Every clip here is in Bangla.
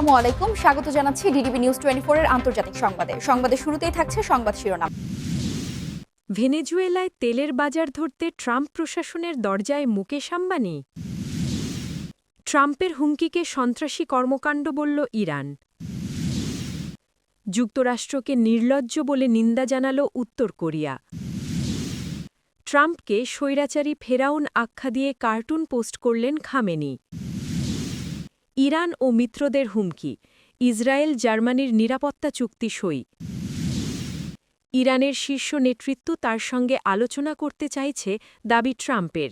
আসসালামু আলাইকুম, স্বাগত জানাচ্ছি ডিডিবি নিউজ 24 এর আন্তর্জাতিক সংবাদে। সংবাদের শুরুতেই থাকছে সংবাদ শিরোনাম। ভেনেজুয়েলায় তেলের বাজার ধরতে ট্রাম্প প্রশাসনের দরজায় মুকেশ আম্বানি। ট্রাম্পের হুমকিকে সন্ত্রাসী কর্মকাণ্ড বলল ইরান। যুক্তরাষ্ট্রকে নির্লজ্জ বলে নিন্দা জানাল উত্তর কোরিয়া। ট্রাম্পকে স্বৈরাচারী ফেরাউন আখ্যা দিয়ে কার্টুন পোস্ট করলেন খামেনি। ইরান ও মিত্রদের হুমকি, ইসরায়েল জার্মানির নিরাপত্তা চুক্তি সই। ইরানের শীর্ষ নেতৃত্ব তার সঙ্গে আলোচনা করতে চাইছে, দাবি ট্রাম্পের।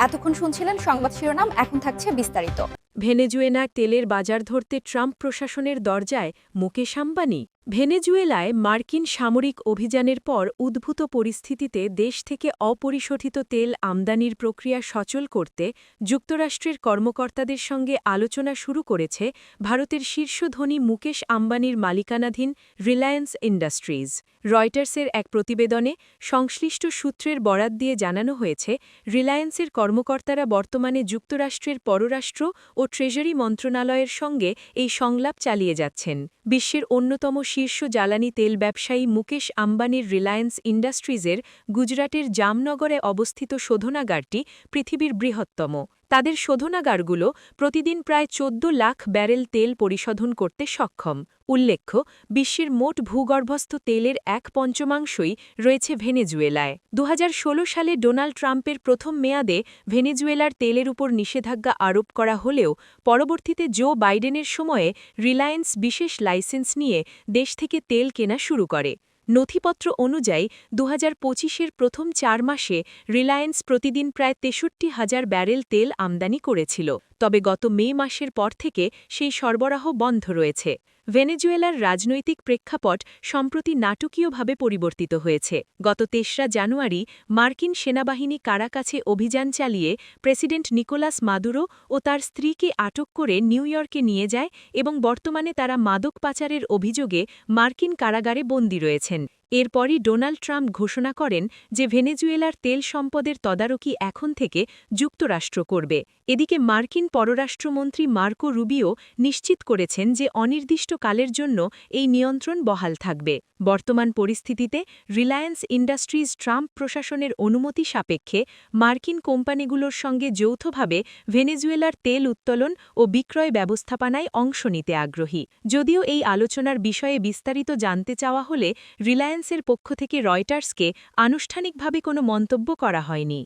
এতক্ষণ শুনছিলেন সংবাদ শিরোনাম, এখন থাকছে বিস্তারিত। ভেনেজুয়েলার তেলের বাজার ধরতে ট্রাম্প প্রশাসনের দরজায় মুকেশ আম্বানি। ভেনেজুয়েলায় মার্কিন সামরিক অভিযানের পর উদ্ভূত পরিস্থিতিতে দেশ থেকে অপরিশোধিত তেল আমদানির প্রক্রিয়া সচল করতে যুক্তরাষ্ট্রের কর্মকর্তাদের সঙ্গে আলোচনা শুরু করেছে ভারতের শীর্ষ ধনী মুকেশ আম্বানির মালিকানাধীন রিলায়েন্স ইন্ডাস্ট্রিজ। রয়টার্সের এক প্রতিবেদনে সংশ্লিষ্ট সূত্রের বরাত দিয়ে জানানো হয়েছে, রিলায়েন্সের কর্মকর্তারা বর্তমানে যুক্তরাষ্ট্রের পররাষ্ট্র ও ট্রেজারি মন্ত্রণালয়ের সঙ্গে এই সংলাপ চালিয়ে যাচ্ছেন। বিশ্বের অন্যতম শীর্ষ জ্বালানি তেল ব্যবসায়ী মুকেশ আম্বানির রিলায়েন্স ইন্ডাস্ট্রিজের গুজরাটের জামনগরে অবস্থিত শোধনাগারটি পৃথিবীর বৃহত্তম। তাদের শোধনাগারগুলো প্রতিদিন প্রায় 14 লাখ ব্যারেল তেল পরিশোধন করতে সক্ষম। উল্লেখ্য, বিশ্বের মোট ভূগর্ভস্থ তেলের 1/5 রয়েছে ভেনেজুয়েলায়। 2016 সালে ডোনাল্ড ট্রাম্পের প্রথম মেয়াদে ভেনেজুয়েলার তেলের উপর নিষেধাজ্ঞা আরোপ করা হলেও পরবর্তীতে জো বাইডেনের সময়ে রিলায়েন্স বিশেষ লাইসেন্স নিয়ে দেশ থেকে তেল কেনা শুরু করে। নথিপত্র অনুযায়ী 2025-এর প্রথম 4 মাসে রিলায়েন্স প্রতিদিন প্রায় 63,000 ব্যারেল তেল আমদানি করেছিল, তবে গত মে মাসের পর থেকে সেই সরবরাহ বন্ধ রয়েছে। ভেনেজুয়েলার রাজনৈতিক প্রেক্ষাপট সম্প্রতি নাটকীয়ভাবে পরিবর্তিত হয়েছে। গত 3রা জানুয়ারি মার্কিন সেনাবাহিনী কারাকাছে অভিযান চালিয়ে প্রেসিডেন্ট নিকোলাস মাদুরো ও তার স্ত্রীকে আটক করে নিউ ইয়র্কে নিয়ে যায় এবং বর্তমানে তারা মাদক পাচারের অভিযোগে মার্কিন কারাগারে বন্দী রয়েছেন। এরপরই ডোনাল্ড ট্রাম্প ঘোষণা করেন যে ভেনেজুয়েলার তেল সম্পদের তদারকি এখন থেকে যুক্তরাষ্ট্র করবে। এদিকে মার্কিন পররাষ্ট্রমন্ত্রী মার্কো রুবিও নিশ্চিত করেছেন যে অনির্দিষ্টকালের জন্য এই নিয়ন্ত্রণ বহাল থাকবে। বর্তমান পরিস্থিতিতে রিলায়েন্স ইন্ডাস্ট্রিজ ট্রাম্প প্রশাসনের অনুমতি সাপেক্ষে মার্কিন কোম্পানিগুলোর সঙ্গে যৌথভাবে ভেনেজুয়েলার তেল উত্তোলন ও বিক্রয় ব্যবস্থাপনায় অংশ নিতে আগ্রহী। যদিও এই আলোচনার বিষয়ে বিস্তারিত জানতে চাওয়া হলে রিলায়েন্সের পক্ষ থেকে রয়টার্সকে আনুষ্ঠানিকভাবে কোনো মন্তব্য করা হয়নি।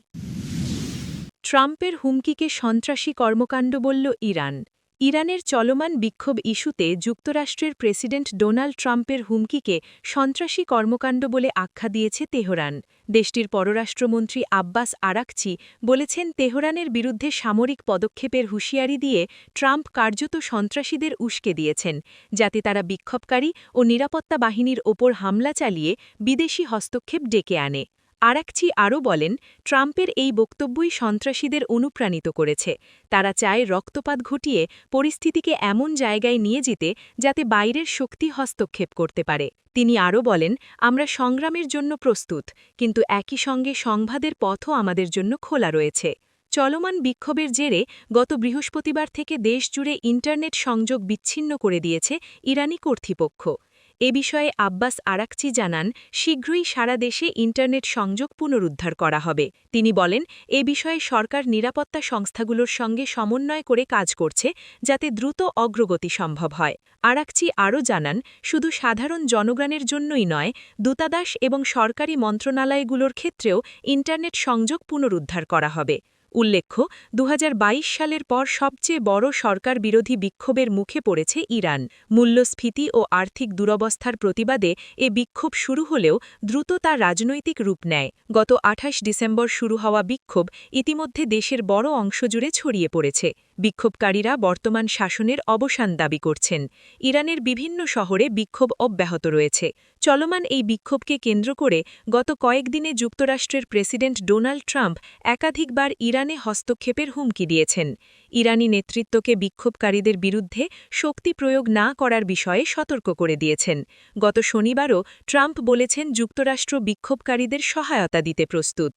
ট্রাম্পের হুমকিকে সন্ত্রাসী কর্মকাণ্ড বলল ইরান। ইরানের চলমান বিক্ষোভ ইস্যুতে যুক্তরাষ্ট্রের প্রেসিডেন্ট ডোনাল্ড ট্রাম্পের হুমকিকে সন্ত্রাসী কর্মকাণ্ড বলে আখ্যা দিয়েছে তেহরান। দেশটির পররাষ্ট্রমন্ত্রী আব্বাস আরাকচি বলেছেন, তেহরানের বিরুদ্ধে সামরিক পদক্ষেপের হুঁশিয়ারি দিয়ে ট্রাম্প কার্যত সন্ত্রাসীদের উস্কে দিয়েছেন, যাতে তারা বিক্ষোভকারী ও নিরাপত্তা বাহিনীর ওপর হামলা চালিয়ে বিদেশি হস্তক্ষেপ ডেকে আনে। আরাকচি আরও বলেন, ট্রাম্পের এই বক্তব্যই সন্ত্রাসীদের অনুপ্রাণিত করেছে। তারা চায় রক্তপাত ঘটিয়ে পরিস্থিতিকে এমন জায়গায় নিয়ে যেতে যাতে বাইরের শক্তি হস্তক্ষেপ করতে পারে। তিনি আরও বলেন, আমরা সংগ্রামের জন্য প্রস্তুত, কিন্তু একই সঙ্গে সংবাদের পথও আমাদের জন্য খোলা রয়েছে। চলমান বিক্ষোভের জেরে গত বৃহস্পতিবার থেকে দেশজুড়ে ইন্টারনেট সংযোগ বিচ্ছিন্ন করে দিয়েছে ইরানি কর্তৃপক্ষ। এ বিষয়ে আব্বাস আরাকচি জানান, শীঘ্রই সারা দেশে ইন্টারনেট সংযোগ পুনরুদ্ধার করা হবে। তিনি বলেন, এ বিষয়ে সরকার নিরাপত্তা সংস্থাগুলোর সঙ্গে সমন্বয় করে কাজ করছে, যাতে দ্রুত অগ্রগতি সম্ভব হয়। আরাকচি আরও জানান, শুধু সাধারণ জনগণের জন্যই নয়, দূতাবাস এবং সরকারি মন্ত্রণালয়গুলোর ক্ষেত্রেও ইন্টারনেট সংযোগ পুনরুদ্ধার করা হবে। উল্লেখ্য, 2022 সালের পর সবচেয়ে বড় সরকার বিরোধী বিক্ষোভের মুখে পড়েছে ইরান। মূল্যস্ফীতি ও আর্থিক দুরবস্থার প্রতিবাদে এ বিক্ষোভ শুরু হলেও দ্রুত তা রাজনৈতিক রূপ নেয়। গত 28 ডিসেম্বর শুরু হওয়া বিক্ষোভ ইতিমধ্যে দেশের বড় অংশ জুড়ে ছড়িয়ে পড়েছে। বিক্ষোভকারীরা বর্তমান শাসনের অবসান দাবি করছেন। ইরানের বিভিন্ন শহরে বিক্ষোভ অব্যাহত রয়েছে। চলমান এই বিক্ষোভকে কেন্দ্র করে গত কয়েকদিনে যুক্তরাষ্ট্রের প্রেসিডেন্ট ডোনাল্ড ট্রাম্প একাধিকবার ইরানে হস্তক্ষেপের হুমকি দিয়েছেন। ইরানি নেতৃত্বকে বিক্ষোভকারীদের বিরুদ্ধে শক্তি প্রয়োগ না করার বিষয়ে সতর্ক করে দিয়েছেন। গত শনিবারও ট্রাম্প বলেছেন, যুক্তরাষ্ট্র বিক্ষোভকারীদের সহায়তা দিতে প্রস্তুত।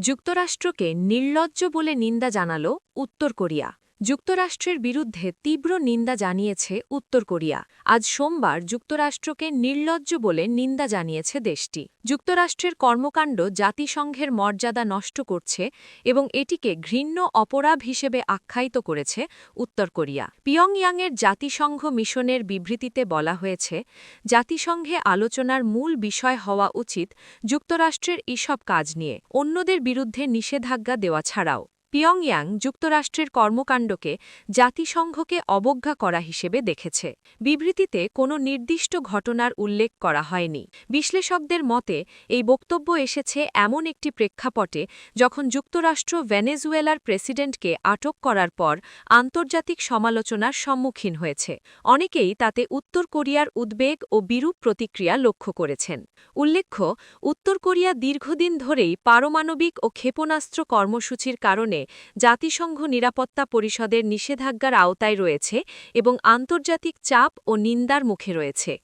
যুক্তরাষ্ট্রকে নির্লজ্জ বলে নিন্দা জানাল উত্তর কোরিয়া। যুক্তরাষ্ট্রের বিরুদ্ধে তীব্র নিন্দা জানিয়েছে উত্তর কোরিয়া। আজ সোমবার যুক্তরাষ্ট্রকে নির্লজ্জ বলে নিন্দা জানিয়েছে দেশটি। যুক্তরাষ্ট্রের কর্মকাণ্ড জাতিসংঘের মর্যাদা নষ্ট করছে এবং এটিকে ঘৃণ্য অপরাধ হিসেবে আখ্যায়িত করেছে উত্তর কোরিয়া। পিয়ংইয়াংয়ের জাতিসংঘ মিশনের বিবৃতিতে বলা হয়েছে, জাতিসংঘে আলোচনার মূল বিষয় হওয়া উচিত যুক্তরাষ্ট্রের এসব কাজ নিয়ে অন্যদের বিরুদ্ধে নিষেধাজ্ঞা দেওয়া ছাড়াও। পিয়ংইয়াং যুক্তরাষ্ট্রের কর্মকাণ্ডকে জাতিসংঘকে অবজ্ঞা করা হিসেবে দেখেছে। বিবৃতিতে কোনো নির্দিষ্ট ঘটনার উল্লেখ করা হয়নি। বিশ্লেষকদের মতে এই বক্তব্য এসেছে এমন একটি প্রেক্ষাপটে যখন যুক্তরাষ্ট্র ভেনেজুয়েলার প্রেসিডেন্টকে আটক করার পর আন্তর্জাতিক সমালোচনার সম্মুখীন হয়েছে। অনেকেই তাতে উত্তর কোরিয়ার উদ্বেগ ও বিরূপ প্রতিক্রিয়া লক্ষ্য করেছেন। উল্লেখ্য, উত্তর কোরিয়া দীর্ঘদিন ধরেই পারমাণবিক ও ক্ষেপণাস্ত্র কর্মসূচির কারণে জাতিসংঘ নিরাপত্তা পরিষদের নিষেধাজ্ঞার আওতায় রয়েছে এবং আন্তর্জাতিক চাপ ও নিন্দার মুখে রয়েছে।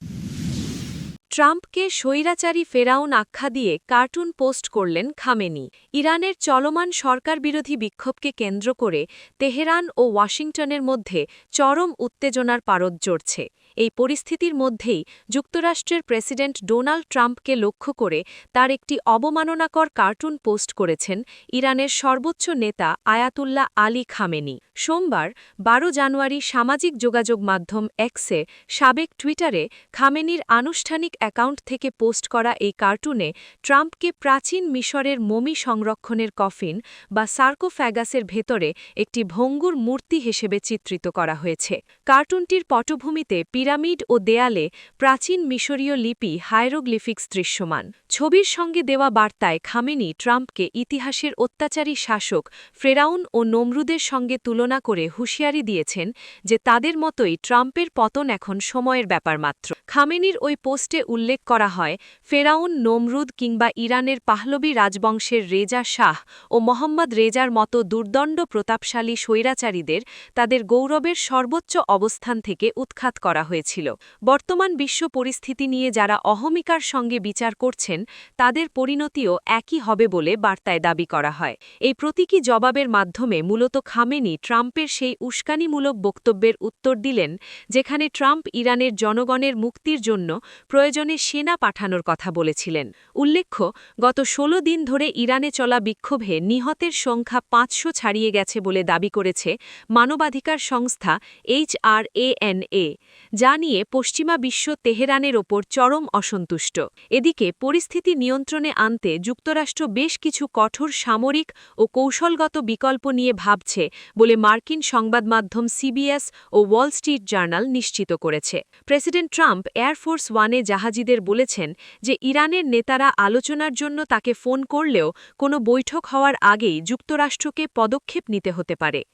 ট্রাম্পকে স্বৈরাচারী ফেরাউন আখ্যা দিয়ে কার্টুন পোস্ট করলেন খামেনি। ইরানের চলমান সরকারবিরোধী বিক্ষোভকে কেন্দ্র করে তেহরান ও ওয়াশিংটনের মধ্যে চরম উত্তেজনার পারদ চড়ছে। এই পরিস্থিতির মধ্যেই যুক্তরাষ্ট্রের প্রেসিডেন্ট ডোনাল্ড ট্রাম্পকে লক্ষ্য করে তার একটি অবমাননাকর কার্টুন পোস্ট করেছেন ইরানের সর্বোচ্চ নেতা আয়াতুল্লাহ আলী খামেনি। সোমবার ১২ জানুয়ারি সামাজিক যোগাযোগ মাধ্যম এক্সে সাবেক টুইটারে খামেনির আনুষ্ঠানিক অ্যাকাউন্ট থেকে পোস্ট করা এই কার্টুনে ট্রাম্পকে প্রাচীন মিশরের মমি সংরক্ষণের কফিন বা সার্কোফ্যাগাসের ভেতরে একটি ভঙ্গুর মূর্তি হিসেবে চিত্রিত করা হয়েছে। কার্টুনটির পটভূমিতে পিরামিড ও দেয়ালে প্রাচীন মিশরীয় লিপি হায়ারোগ্লিফিক্স দৃশ্যমান। ছবির সঙ্গে দেওয়া বার্তায় খামেনি ট্রাম্পকে ইতিহাসের অত্যাচারী শাসক ফেরাউন ও নমরুদের সঙ্গে তুলনা করে হুঁশিয়ারি দিয়েছেন যে তাদের মতোই ট্রাম্পের পতন এখন সময়ের ব্যাপার মাত্র। খামেনির ওই পোস্টে উল্লেখ করা হয়, ফেরাউন, নমরুদ কিংবা ইরানের পাহলবি রাজবংশের রেজা শাহ ও মোহাম্মদ রেজার মতো দুর্দণ্ড প্রতাপশালী স্বৈরাচারীদের তাদের গৌরবের সর্বোচ্চ অবস্থান থেকে উৎখাত করা হয়েছিল। বর্তমান বিশ্ব পরিস্থিতি নিয়ে যারা অহমিকার সঙ্গে বিচার করছেন তাদের পরিণতিও একই হবে বলে বার্তায় দাবি করা হয়। এই প্রতীকী জবাবের মাধ্যমে মূলত খামেনি ট্রাম্পের সেই উস্কানিমূলক বক্তব্যের উত্তর দিলেন যেখানে ট্রাম্প ইরানের জনগণের মুক্তির জন্য প্রয়োজনে সেনা পাঠানোর কথা বলেছিলেন। উল্লেখ্য, গত ১৬ দিন ধরে ইরানে চলা বিক্ষোভে নিহতের সংখ্যা ৫০০ ছাড়িয়ে গেছে বলে দাবি করেছে মানবাধিকার সংস্থা HRANA, যা নিয়ে পশ্চিমা বিশ্ব তেহরানের ওপর চরম অসন্তুষ্ট। এদিকে পরিস্থিতি নিয়ন্ত্রণে আনতে যুক্তরাষ্ট্র বেশ কিছু কঠোর সামরিক ও কৌশলগত বিকল্প নিয়ে ভাবছে বলে মার্কিন সংবাদমাধ্যম CBS ও ওয়াল স্ট্রিট জার্নাল নিশ্চিত করেছে। প্রেসিডেন্ট ট্রাম্প এয়ারফোর্স ওয়ানে জাহাজিদের বলেছেন যে ইরানের নেতারা আলোচনার জন্য তাকে ফোন করলেও কোনো বৈঠক হওয়ার আগেই যুক্তরাষ্ট্রকে পদক্ষেপ নিতে হতে পারে।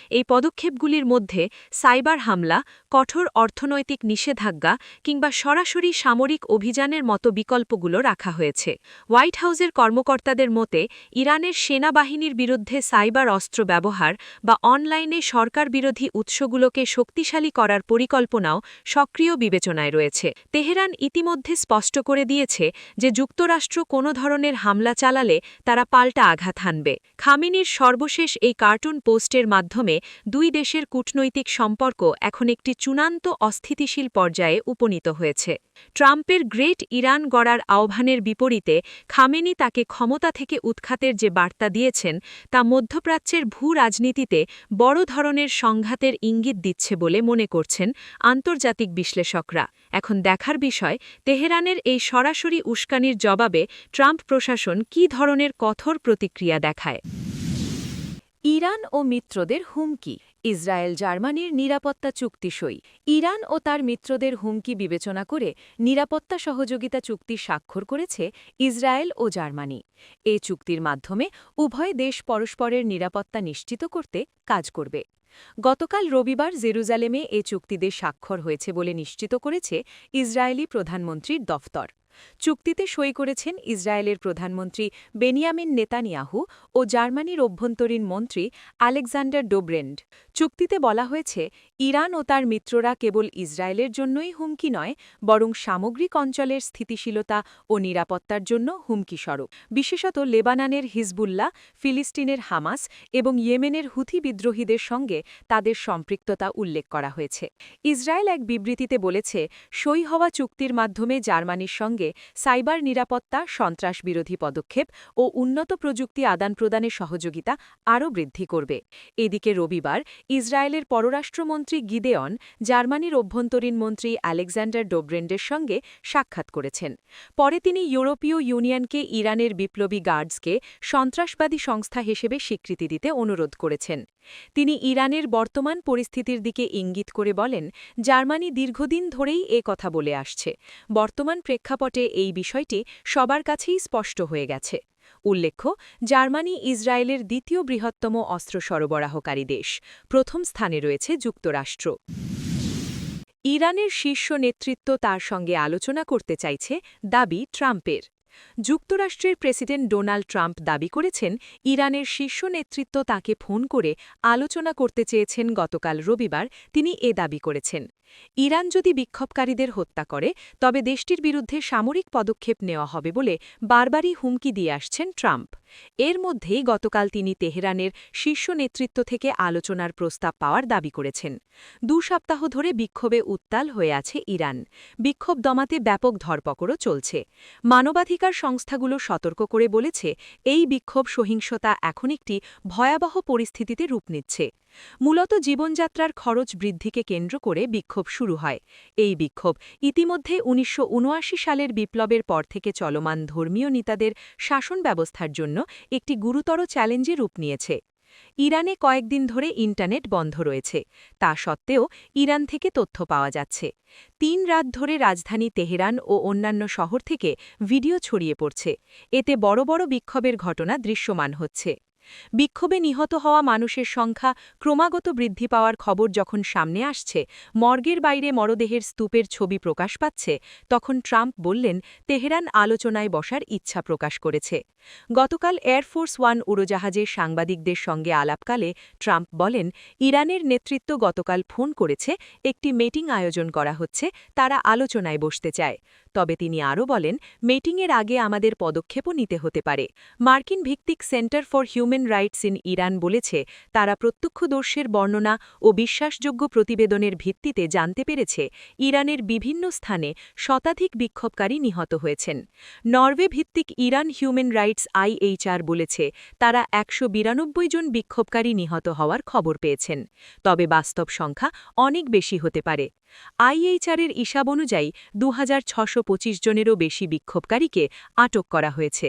এই পদক্ষেপগুলির মধ্যে সাইবার হামলা, কঠোর অর্থনৈতিক নিষেধাজ্ঞা কিংবা সরাসরি সামরিক অভিযানের মতো বিকল্পগুলো রাখা হয়েছে। হোয়াইট হাউসের কর্মকর্তাদের মতে ইরানের সেনাবাহিনীর বিরুদ্ধে সাইবার অস্ত্র ব্যবহার বা অনলাইনে সরকারবিরোধী উৎসগুলোকে শক্তিশালী করার পরিকল্পনাও সক্রিয় বিবেচনায় রয়েছে। তেহরান ইতিমধ্যে স্পষ্ট করে দিয়েছে যে যুক্তরাষ্ট্র কোনো ধরনের হামলা চালালে তারা পাল্টা আঘাত হানবে। খামেনির সর্বশেষ এই কার্টুন পোস্টের মাধ্যমে দুই দেশের কূটনৈতিক সম্পর্ক এখন একটি চূড়ান্ত অস্থিতিশীল পর্যায়ে উপনীত হয়েছে। ট্রাম্পের গ্রেট ইরান গড়ার আহ্বানের বিপরীতে খামেনি তাকে ক্ষমতা থেকে উৎখাতের যে বার্তা দিয়েছেন তা মধ্যপ্রাচ্যের ভূ-রাজনীতিতে বড় ধরনের সংঘাতের ইঙ্গিত দিচ্ছে বলে মনে করছেন আন্তর্জাতিক বিশ্লেষকরা। এখন দেখার বিষয়, তেহরানের এই সরাসরি উস্কানির জবাবে ট্রাম্প প্রশাসন কী ধরনের কঠোর প্রতিক্রিয়া দেখায়। ইরান ও মিত্রদের হুমকি। ইসরায়েল জার্মানির নিরাপত্তা চুক্তি সই। ইরান ও তার মিত্রদের হুমকি বিবেচনা করে নিরাপত্তা সহযোগিতা চুক্তি স্বাক্ষর করেছে ইসরায়েল ও জার্মানি। এ চুক্তির মাধ্যমে উভয় দেশ পরস্পরের নিরাপত্তা নিশ্চিত করতে কাজ করবে। গতকাল রবিবার জেরুজালেমে এ চুক্তিতে স্বাক্ষর হয়েছে বলে নিশ্চিত করেছে ইসরায়েলি প্রধানমন্ত্রীর দফতর। চুক্তিতে সই করেছেন ইসরায়েলের প্রধানমন্ত্রী বেনিয়ামিন নেতানিয়াহু ও জার্মানির অভ্যন্তরীণ মন্ত্রী আলেকজান্ডার ডোব্রেন্ড। চুক্তিতে বলা হয়েছে, ইরান ও তার মিত্ররা কেবল ইসরায়েলের জন্যই হুমকি নয়, বরং সামগ্রিক অঞ্চলের স্থিতিশীলতা ও নিরাপত্তার জন্য হুমকিস্বরূপ। বিশেষত লেবাননের হিজবুল্লাহ, ফিলিস্তিনের হামাস এবং ইয়েমেনের হুথি বিদ্রোহীদের সঙ্গে তাদের সম্পৃক্ততা উল্লেখ করা হয়েছে। ইসরায়েল এক বিবৃতিতে বলেছে, সই হওয়া চুক্তির মাধ্যমে জার্মানির সঙ্গে সাইবার নিরাপত্তা, সন্ত্রাসবিরোধী পদক্ষেপ ও উন্নত প্রযুক্তি আদান-প্রদানে সহযোগিতা আরও বৃদ্ধি করবে। এদিকে রবিবার ইসরায়েলের পররাষ্ট্রমন্ত্রী গিদেয়ন জার্মানির অভ্যন্তরীণ মন্ত্রী আলেকজান্ডার ডোব্রেন্ডের সঙ্গে সাক্ষাৎ করেছেন। পরে তিনি ইউরোপীয় ইউনিয়নকে ইরানের বিপ্লবী গার্ডসকে সন্ত্রাসবাদী সংস্থা হিসেবে স্বীকৃতি দিতে অনুরোধ করেছেন। তিনি ইরানের বর্তমান পরিস্থিতির দিকে ইঙ্গিত করে বলেন, জার্মানি দীর্ঘদিন ধরেই কথা বলে আসছে। বর্তমান প্রেক্ষাপটে এই বিষয়টি সবার কাছেই স্পষ্ট হয়ে গেছে। উল্লেখ্য, জার্মানি ইসরায়েলের দ্বিতীয় বৃহত্তম অস্ত্র সরবরাহকারী দেশ। প্রথম স্থানে রয়েছে যুক্তরাষ্ট্র। ইরানের শীর্ষ নেতৃত্ব তার সঙ্গে আলোচনা করতে চাইছে, দাবি ট্রাম্পের। যুক্তরাষ্ট্রের প্রেসিডেন্ট ডোনাল্ড ট্রাম্প দাবি করেছেন, ইরানের শীর্ষ নেতৃত্ব তাকে ফোন করে আলোচনা করতে চেয়েছেন। গতকাল রবিবার তিনি দাবি করেছেন, ইরান যদি বিক্ষোভকারীদের হত্যা করে তবে দেশটির বিরুদ্ধে সামরিক পদক্ষেপ নেওয়া হবে বলে বারবারই হুমকি দিয়ে আসছেন ট্রাম্প। এর মধ্যেই গতকাল তিনি তেহরানের শীর্ষ নেতৃত্ব থেকে আলোচনার প্রস্তাব পাওয়ার দাবি করেছেন। 2 সপ্তাহ ধরে বিক্ষোভে উত্তাল হয়ে আছে ইরান। বিক্ষোভ দমাতে ব্যাপক ধরপকড়ও চলছে। মানবাধিকার সংস্থাগুলো সতর্ক করে বলেছে, এই বিক্ষোভ সহিংসতা এখন একটি ভয়াবহ পরিস্থিতিতে রূপ নিচ্ছে। মূলত জীবনযাত্রার খরচ বৃদ্ধিকে কেন্দ্র করে বিক্ষোভ শুরু হয়। এই বিক্ষোভ ইতিমধ্যে ১৯৭৯ সালের বিপ্লবের পর থেকে চলমান ধর্মীয় নেতাদের শাসন ব্যবস্থার জন্য একটি গুরুতর চ্যালেঞ্জে রূপ নিয়েছে। ইরানে কয়েকদিন ধরে ইন্টারনেট বন্ধ রয়েছে। তা সত্ত্বেও ইরান থেকে তথ্য পাওয়া যাচ্ছে। 3 রাত ধরে রাজধানী তেহরান ও অন্যান্য শহর থেকে ভিডিও ছড়িয়ে পড়ছে। এতে বড় বড় বিক্ষোভের ঘটনা দৃশ্যমান হচ্ছে। বিক্ষোভে নিহত হওয়া মানুষের সংখ্যা ক্রমাগত বৃদ্ধি পাওয়ার খবর যখন সামনে আসছে, মর্গের বাইরে মরদেহের স্তূপের ছবি প্রকাশ পাচ্ছে, তখন ট্রাম্প বললেন, তেহরান আলোচনায় বসার ইচ্ছা প্রকাশ করেছে। গতকাল এয়ারফোর্স 1 উড়োজাহাজের সাংবাদিকদের সঙ্গে আলাপকালে ট্রাম্প বলেন, ইরানের নেতৃত্ব গতকাল ফোন করেছে, একটি মিটিং আয়োজন করা হচ্ছে, তারা আলোচনায় বসতে চায়। তবে তিনি আরও বলেন, মিটিংয়ের আগে আমাদের পদক্ষেপও নিতে হতে পারে। মার্কিন ভিত্তিক centre for human rights in Iran বলেছে, তারা প্রত্যক্ষদর্শীর বর্ণনা ও বিশ্বাসযোগ্য প্রতিবেদনের ভিত্তিতে জানতে পেরেছে, ইরানের বিভিন্ন স্থানে শতাধিক বিক্ষোভকারী নিহত হয়েছেন। নরওয়ে ভিত্তিক ইরান হিউম্যান রাইটস IHR বলেছে, তারা 192 জন বিক্ষোভকারী নিহত হওয়ার খবর পেয়েছেন। তবে বাস্তব সংখ্যা অনেক বেশি হতে পারে। IHR-এর হিসাব অনুযায়ী 2625 জনেরও বেশি বিক্ষোভকারীকে আটক করা হয়েছে।